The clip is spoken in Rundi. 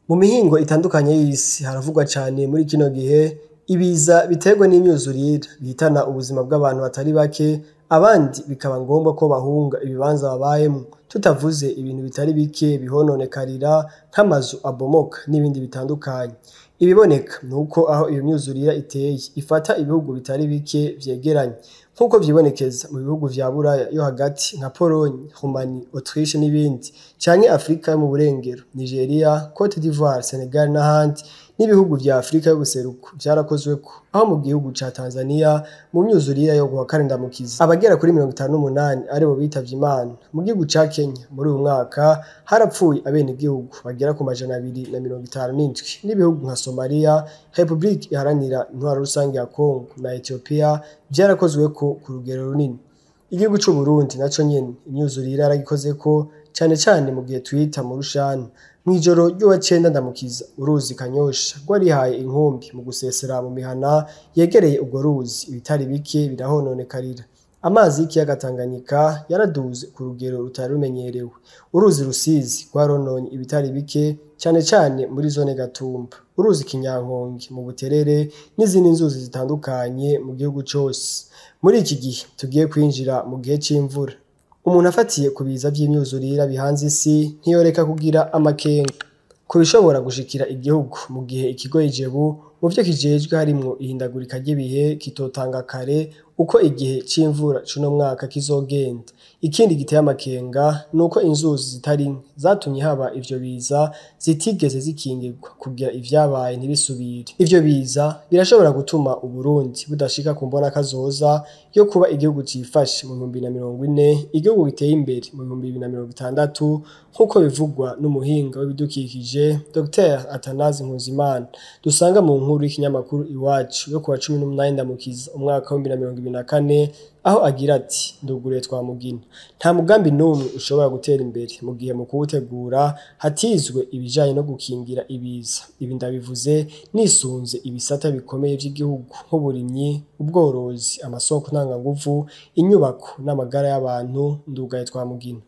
Mu mihingo itandukanye y'isi haravugwa cane muri kino gihe ibiza biterwa n'imyuzurire bihitana ubuzima bw'abantu batari bake, abandi bikaba ngombwa ko bahunga ibibanza babayemwo, tutavuze ibintu bitari bike bihononekarira nk'amazu abomoka n'ibindi bitandukanye. Ibiboneka nuko aho iyo myuzurire iteye ifata ibihugu bitari bike vyegeranye, nk'uko vyibonekeza mu bihugu vya Buraya yo hagati nka Pologne, Roumanie, Autriche n'ibindi, canke Afrika yo mu burengero, Nigeria, Cote d'Ivoire, Senegal n'ahandi, n'ibihugu vya Afrika y'ubuseruko vyarakozweko, aho mu gihugu ca Tanzania mu myuzurire yo kuwa kane Ndamukiza abagera kuri 58 aribo bitavye Imana. Mu gihugu ca Kenya muri uyu mwaka harapfuye abenegihugu bagera ku 257, n'ibihugu nka Somalia, Republika iharanira intwaro rusange ya Congo na Ethiopia vyarakozweko ku rugero runini. Igihugu c'u Burundi naco nyene imyuzurire yaragikozeko cane cane mu gihe twita mu rushana. Mw'ijoro ry'uwa 9 Ndamukiza uruzi Kanyosha rwarihaye inkumbi mu gusesera mu mihana yegereye urwo ruzi, ibitari bike birahononekarira. Amazi y'ikiyaga Tanganyika yaraduze ku rugero rutari rumenyerewe. Uruzi Rusizi rwarononye ibitari bike cane cane muri zone Gatumba. Uruzi Kinyankonge mu Buterere n'izindi nzuzi zitandukanye mu gihugu cose. Muri iki gihe tugiye kwinjira mu gihe c'imvura, umuntu afatiye ku biza vy'imyuzurire bihanze isi ntiyoreka kugira amakenga ku bishobora gushikira igihugu mu gihe ikigo Ijebu mu vyo kijejwe harimwo ihindagurika ry'ibihe kitotanga kare uko igihe c'imvura c'uno mwaka kizogenda. Ikindi giteye amakenga nuko inzuzi zitari nke zatumye haba ivyo biza zitigeze zikingirwa kugira ivyabaye ntibisubire. Ivyo biza birashobora gutuma Uburundi budashika ku mbona kazoza yo kuba igihugu cifashe mu 2040, igihugu giteye imbere mu 2060 nk'uko bivugwa n'umuhinga w'ibidukikije Dr. Atanazi Nkuzimana dusanga mu nkuru y'ikinyamakuru Iwacu yo kuwa 18 Ndamukiza umwaka wa 2024, aho agira ati nduguriye twamugina nta mugambi n'umwe ushobora gutera imbere mu gihe mu kuwutegura hatizwe ibijanye no gukingira ibiza. Ibi ndabivuze nisunze ibisata bikomeye vy'igihugu nk'uburimyi, ubworozi, amasoko ntanganguvu, inyubako n'amagara y'abantu. Ndugaye twamugina.